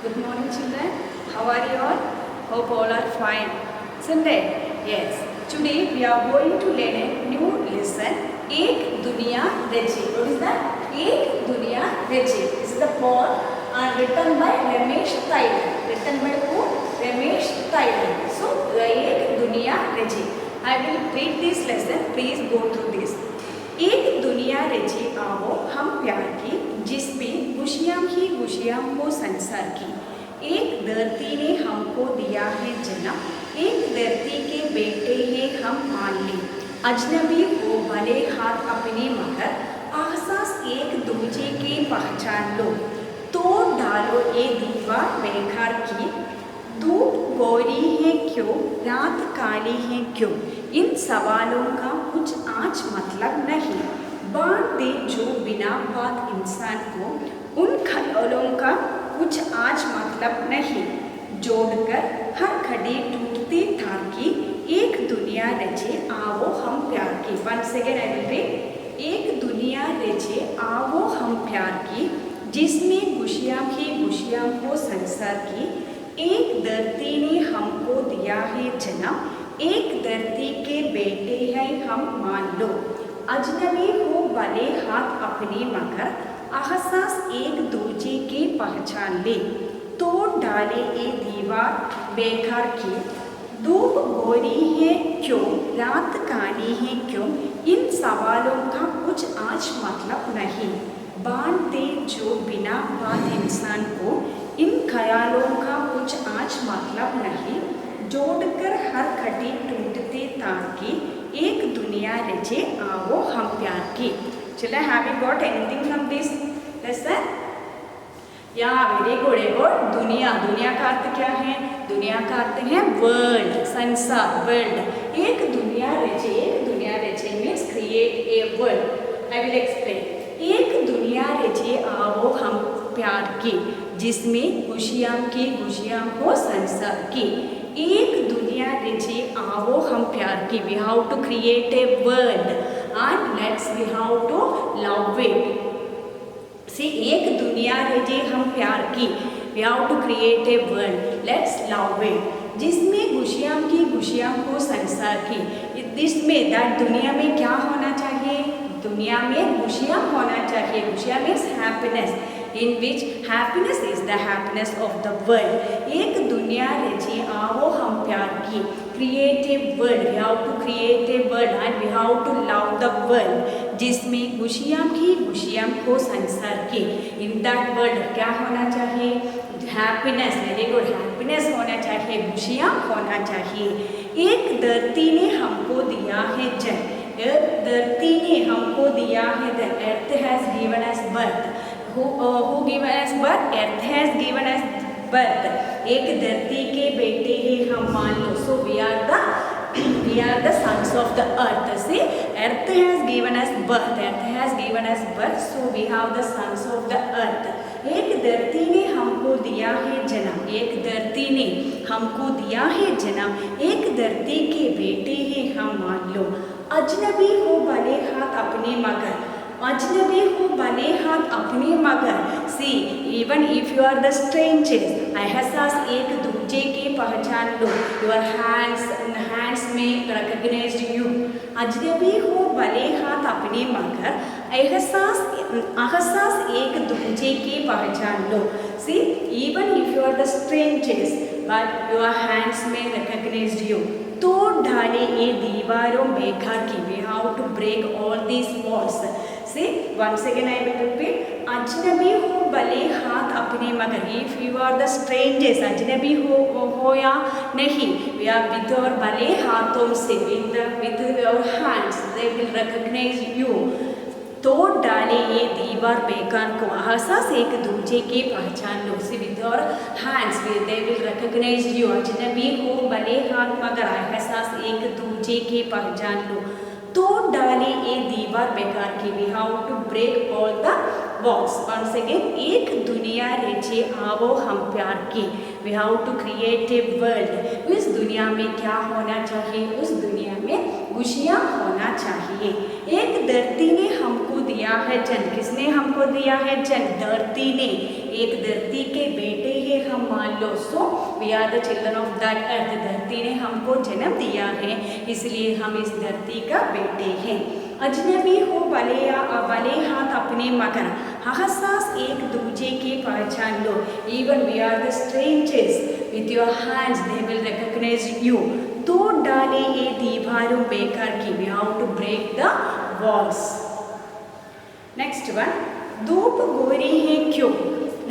Good morning, children. How are you all? Hope all are fine. Isn't it? Yes. Today we are going to learn a new lesson. एक दुनिया रची. What is that? एक दुनिया रची. This is the poem written by Ramesh Tailan. Written by who? Ramesh Tailan. So एक दुनिया रची. I will read this lesson. Please go through this. एक दुनिया रची आओ हम प्यार की, जिसमें खुशियाँ ही खुशियाँ हो संसार की. एक धरती ने हमको दिया है जन्म, एक धरती के बेटे हैं हम मान ले. अजनबी हो भले हाथ अपने मगर एहसास एक दूजे के पहचान लो. तोड़ डालो ये दीवार बेकार की, धूप गोरी है क्यों, रात काली है क्यों, इन सवालों का कुछ आज मतलब नहीं. बांट दे जो बिना बात इंसान को, उन ख्यालों का कुछ आज मतलब नहीं. जोड़कर हर घड़ी टूटती तार की, एक दुनिया रचे आओ हम प्यार की. Once again I will read. एक दुनिया रचे आओ हम प्यार की, जिसमें खुशियाँ ही खुशियाँ हो संसार की. एक धरती ने हमको दिया है जन्म, एक धरती के बेटे हैं हम मान लो. अजनबी हो भले हाथ अपने मगर एहसास एक दूजे के पहचान ले. तोड़ डाले ये दीवार बेकार की, धूप गोरी है क्यों, रात काली है क्यों, इन सवालों का कुछ आज मतलब नहीं. बांट दे जो बिना बात इंसान को, इन ख्यालों का कुछ आज मतलब नहीं. जोड़कर हर घड़ी टूटते तार की, एक दुनिया रचे आओ हम प्यार की. चलो, have you got anything from this lesson? Yeah, very good. Good. दुनिया, दुनिया का अर्थ क्या है? दुनिया का अर्थ है वर्ल्ड, संसार, वर्ल्ड. एक दुनिया रचे means create a world. I will explain. एक दुनिया रचे आओ हम प्यार की, जिसमें खुशियाँ की खुशियाँ हो संसार की. एक दुनिया रचे आओ हम प्यार की. We have to create a world and we have to love it. See, एक दुनिया रचे हम प्यार की. We have to create a world. Let's love it. जिसमें खुशियाँ की खुशियाँ हो संसार की. इसमें दुनिया में क्या होना चाहिए? दुनिया में खुशियाँ होना चाहिए. खुशियाँ means happiness, in which happiness is the happiness of the world. एक दुनिया रची आओ हम प्यार की. Create a world. We have to create a world and we have to love the world. जिसमें खुशियाँ ही खुशियाँ हो संसार की. In that world क्या होना चाहिए? Happiness. Very good. Happiness होना चाहिए, खुशियाँ होना चाहिए. एक धरती ने हमको दिया है जन्म, धरती ने हमको दिया है. The earth has given us birth. Who given us birth? Earth has given us birth. एक धरती के बेटे हैं हम मान लो. So we are the sons of the earth. See, earth has given us birth. Earth has given us birth. So we have the sons of the earth. एक धरती ने हमको दिया है जन्म, एक धरती ने हमको दिया है जन्म, एक धरती के बेटे हैं हम मान लो. अजनबी हो भले हाथ अपने मगर, अजनबी हो भले हाथ अपने मगर. See, even if you are the strangers, एहसास एक दूजे के पहचान लो. योर हैंड्स में रिकॉग्नाइज यू. अजनबी हो भले हाथ अपने मगर एहसास एक दूजे के पहचान लो. See, even if you are the strangers but your hands में रिकॉग्नाइज यू. तोड़ डाले ये दीवारों बेकार की. We have to break all these walls. See, once again I will repeat. अजनबी हो भले हाथ अपने मगर. If you are the strangers, अजनबी हो या नहीं, we are with your भले हाथों से, with your hands, they will recognize you. तोड़ डाले ये दीवार बेकार को, एहसास एक दूजे के पहचान लो. See, with your hands they will recognise you. अजनबी हो भले हाथ मगर एहसास एक दूजे के पहचान लो. तोड़ डाले ये दीवार बेकार की. We have to break all the walls. Once again, एक दुनिया रचे आओ हम प्यार की. We have to create a world. उस दुनिया में क्या होना चाहिए? उस दुनिया में खुशियाँ होना चाहिए. एक धरती ने हमको दिया है जन्म. किसने हमको दिया है जन्म? धरती ने. एक धरती के बेटे हैं हम मान लो, so we are the children of that earth. धरती ने हमको जन्म दिया है, इसलिए हम इस धरती का बेटे हैं। अजनबी हो भले हाथ अपने मगर, हसास एक दूजे की पहचान लो। Even we are the strangers, with your hands they will recognise you. तोड़ डाले ये दीवारों बेकार की, we have to break the walls. Next one, धूप गोरी है क्यों,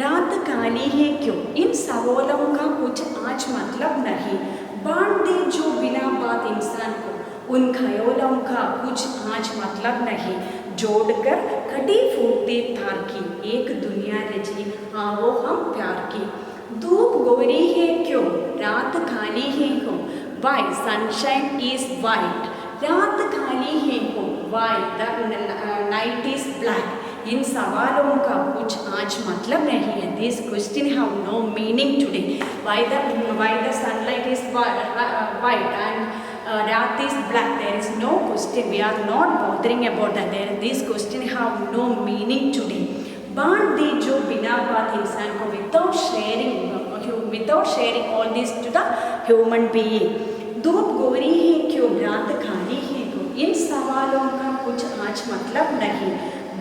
रात काली है क्यों, इन सवालों का कुछ आज मतलब नहीं। बांट दे जो बिना बात इंसान को, उन ख्यालों का कुछ आज मतलब नहीं। जोड़कर कटी फूटते तार की, एक दुनिया रची आओ हम प्यार की। धूप गोरी है क्यों, रात काली है क्यों, वाई सनशाइन इज वाइट, रात काली है क्यों, why the night is black. इन सवालों का कुछ आज मतलब नहीं है। This question have no meaning today. Why the sunlight is white and रात is black, there is no question, we are not bothering about that. This question have no meaning today. बांट दे जो बिना बात इंसान को, without sharing all this to the human being. धूप गोरी है क्यों, रात काली है क्यों, इन सवालों का कुछ आज मतलब नहीं।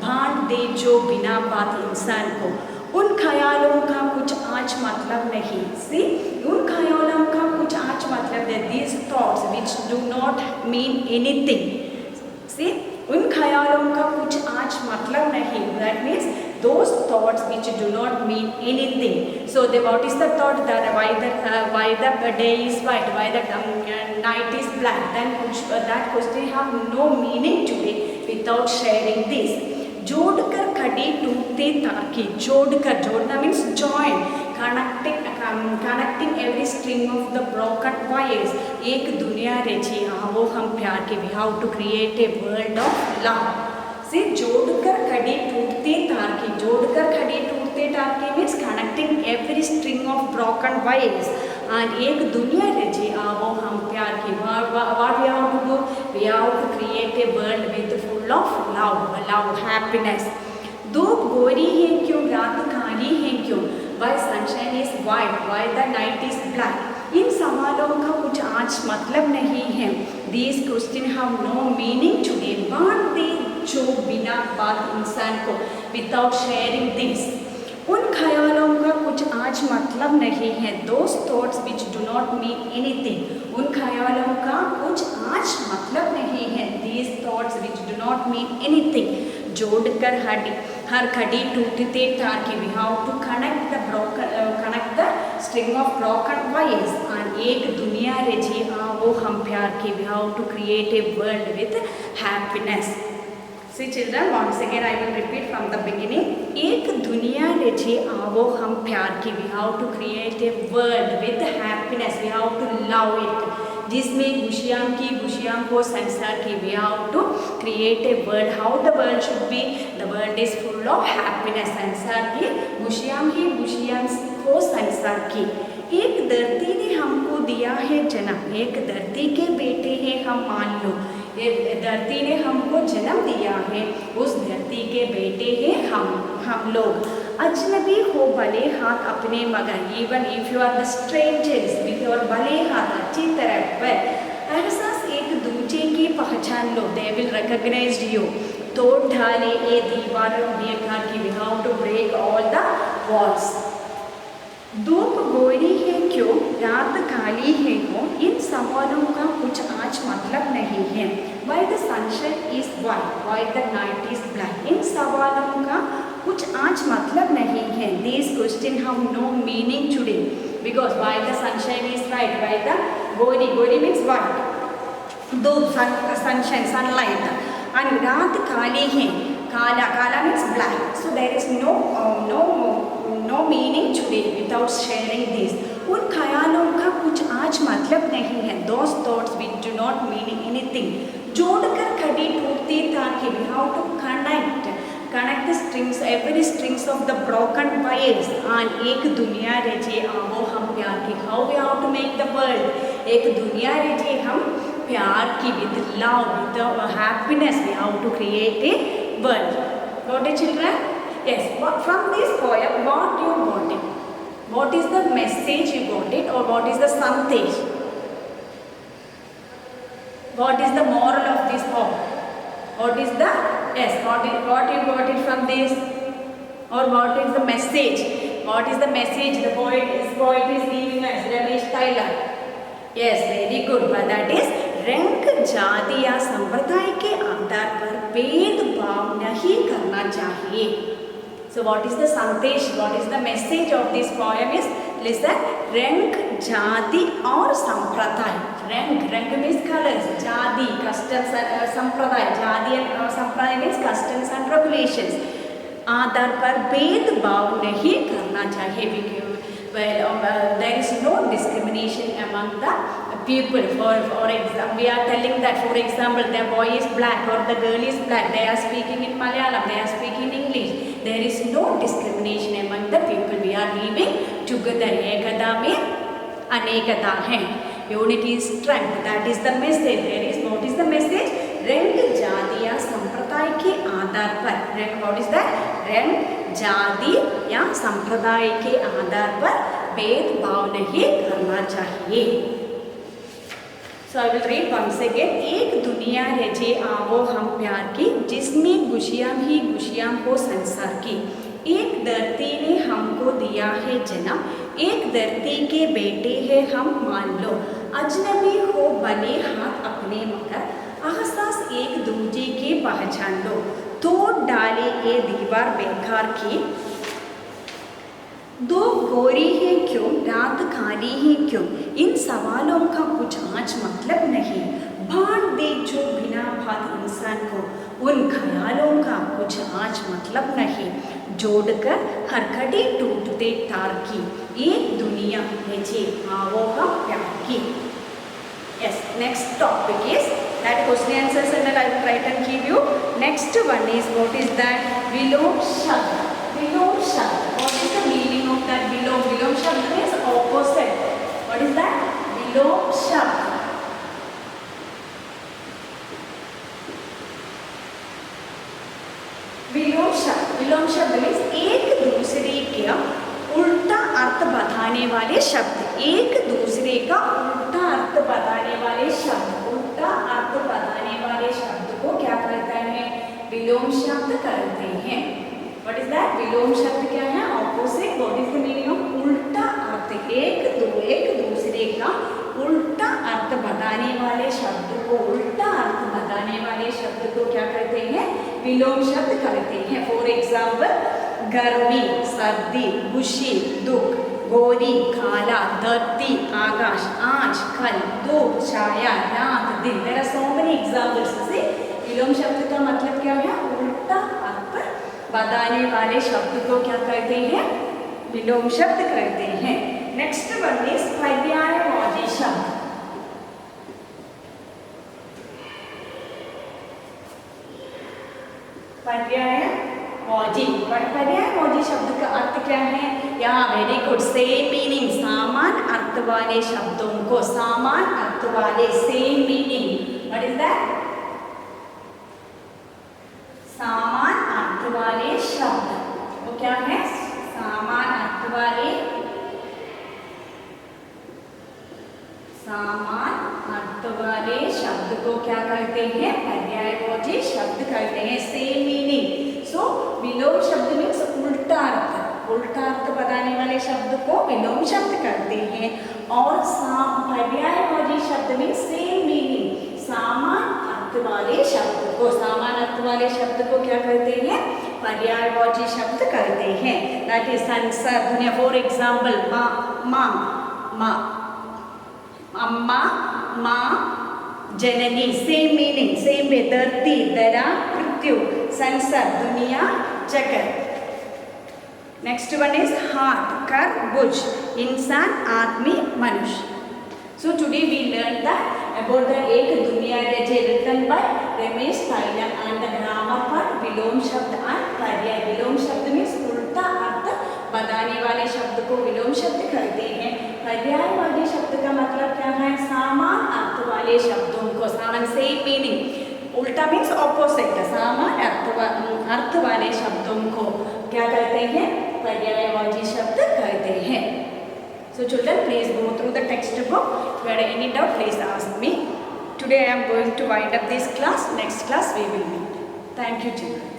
बांट दे जो बिना बात इंसान को, उन ख्यालों का कुछ आज मतलब नहीं। सी, उन ख्यालों का कुछ आज मतलब है। These thoughts which do not mean anything. See, उन ख्यालों का कुछ आज मतलब नहीं। That means those thoughts which do not mean anything. So what is the thought, that why the day is white, why the night is black? Then that question have no meaning today without sharing this. जोड़कर खड़ी टूटते तार की, जोड़कर, जोड़ना means join, connecting every string of the broken wires. एक दुनिया रची आओ हम प्यार की, we have to create a world of love. से जोड़कर खड़ी टूटते तार की, जोड़कर खड़ी टूटते तार की means connecting every string of broken wires. And एक दुनिया रची आओ हम प्यार की, what we have to do, we have to create a world with full of love, happiness. धूप गोरी है क्यों, रात काली है क्यों, why sunshine is white, why the night is black? इन सवालों का कुछ आज मतलब नहीं है। These question have no meaning today. बांट दे जो बिना बात इंसान को, without sharing this. उन ख्यालों का कुछ आज मतलब नहीं है। Those thoughts which do not mean anything. उन ख्यालों का कुछ आज मतलब नहीं है। These thoughts which do not mean anything. जोड़कर हर खड़ी टूटते तार की, we have to connect the string of broken wires. and एक दुनिया रची आओ हम प्यार की, we have to create a world with happiness. See children, once again I will repeat from the beginning. एक दुनिया रची आओ हम प्यार की, we have to create a world with happiness, we have to love it. जिसमें खुशियाँ को संसार की, we have to create a world. How the world should be? The world is full of happiness. संसार की खुशियाँ को संसार की। एक धरती ने हमको दिया है जन्म, एक धरती के बेटे हैं हम मान लो। धरती ने हमको जन्म दिया है, उस धरती के बेटे हैं हम लोग। अजनबी हो भले हाथ अपने मगर, even if you are the strangers with your भले हाथ, अच्छी तरह पर एहसास एक दूजे की पहचान लो। They will recognise you. तोड़ ढाले ये दीवारों बेकार की, we have to break all the walls. धूप गोरी है क्यों, रात काली है क्यों, इन सवालों का कुछ आज मतलब नहीं है। Why the sunshine is white, why the night is black? इन सवालों का कुछ आज मतलब नहीं है। These question have no meaning today because why the sunshine is white, why the गोरी means white, धूप sunshine, sunlight, and रात काली है, काला means black. So there is no meaning today without sharing this. उन ख्यालों का कुछ आज मतलब नहीं है। Those thoughts which do not mean anything. जोड़कर खड़ी टूटती तार की, we have to connect the strings, every strings of the broken wires. and एक दुनिया रचे आओ हम प्यार की, how we have to make the world? एक दुनिया रचे हम प्यार की, with love, with happiness, we have to create a world. Got it children? Yes, from this poem, what you got it? What is the message you got it, or what is the sandesh? What is the moral of this poem? What is the, yes, what you got it from this, or what is the message? What is the message the poet is giving us? Ramesh Tyler. Yes, very good. But that is रंग जाति या संप्रदाय के आधार पर भेदभाव नहीं करना चाहिए. So what is the sandesh? What is the message of this poem is, listen, रंग जाति और संप्रदाय. रंग means colors, जाति customs and संप्रदाय. जाति and संप्रदाय means customs and regulations. आधार पर भेदभाव नहीं करना चाहिए. Well, there is no discrimination among the people. For example, we are telling that, for example, the boy is black or the girl is black. They are speaking in Malayalam. They are speaking English. There is no discrimination among the people. We are living together. Ekata mein anekata hai. Unity is strength. That is the message. What is the message? रंग जाति या संप्रदाय के आधार पर. What is that? रंग जाति या संप्रदाय के आधार पर भेदभाव नहीं करना चाहिए. So I will read once again. एक दुनिया रचे आवो हम प्यार की, जिसमें खुशियाँ ही खुशियाँ हो संसार की. एक धरती ने हमको दिया है जन्म, एक धरती के बेटे हैं हम मान लो. अजनबी हो बने हाथ अपने मगर, एहसास एक दूजे के पहचान लो. तोड़ डाले ये दीवार बेकार की, दो गोरी है क्यों, रात खाली है क्यों, इन सवालों का कुछ आज मतलब नहीं. बांट दे जो बिना बात इंसान को, उन ख्यालों का कुछ आज मतलब नहीं. जोड़कर हर कड़ी टूटते तार की, एक दुनिया है जे आवो हम प्यार की. Yes, next topic is that question answers and I will write and give you. Next one is, what is that? Vilom Shabd. Vilom Shabd. What is the meaning of that Vilom? Vilom Shabd means opposite. What is that? Vilom Shabd. Vilom Shabd. Vilom Shabd means एक दूसरे का उल्टा अर्थ बताने वाले शब्द. एक दूसरे का उल्टा अर्थ बताने वाले शब्द. उल्टा अर्थ बताने वाले शब्द को क्या कहते हैं? विलोम शब्द कहते हैं. What is that? विलोम शब्द क्या है? Opposite. What is the meaning of उल्टा अर्थ? एक दूसरे का उल्टा अर्थ बताने वाले शब्द को, उल्टा अर्थ बताने वाले शब्द को क्या कहते हैं? विलोम शब्द कहते हैं. फॉर एग्जाम्पल, गर्मी, सर्दी, खुशी, दुख, गोरी, काला, धरती, आकाश, आज, कल, धूप, छाया, रात, दिन. There are so many examples. से विलोम शब्द का मतलब क्या है? उल्टा अर्थ बताने वाले शब्द को क्या कहते हैं? विलोम शब्द कहते हैं. नेक्स्ट वन इज पर्यायवाची शब्द. पर्यायवाची शब्द का अर्थ क्या है? या वेरी गुड, सेम मीनिंग. समान अर्थ वाले शब्दों को, समान अर्थ वाले, same meaning. What is that? समान अर्थ वाले शब्द. वो क्या है? समान अर्थ वाले, समान अर्थ वाले शब्द को क्या कहते हैं? पर्यायवाची शब्द कहते हैं. Same meaning. सो विलोम शब्द मीन्स उल्टा अर्थ. उल्टा अर्थ बताने वाले शब्द को विलोम शब्द कहते हैं. और पर्यायवाची शब्द मीन्स सेम मीनिंग. समान अर्थ वाले शब्द को, समान अर्थ वाले शब्द को क्या कहते हैं? पर्यायवाची शब्द कहते हैं. दैट इज संसार, दुनिया. फॉर एग्जाम्पल, माँ, अम्मा, माँ, जननी. Same meaning, same way. धरती, धरा, पृथ्वी, संसार, दुनिया, जगत. नेक्स्ट वन इज हाथ, कर, भुज, इंसान, आदमी, मनुष्य. So today we learned that about the एक दुनिया रचे written by Ramesh Tailor and the grammar part विलोम शब्द and पर्याय. विलोम शब्द means उल्टा अर्थ बताने वाले शब्द को विलोम शब्द कहते हैं. पर्यायवाची शब्द का मतलब क्या है? समान अर्थ वाले शब्दों को, समान, सेम मीनिंग, उल्टा मीन्स ऑपोजिट, समान अर्थ वाले शब्दों को क्या कहते हैं? पर्यायवाची शब्द कहते हैं. So children, please go through the textbook. If you had any doubt, please ask me. Today I am going to wind up this class. Next class we will meet. Thank you children.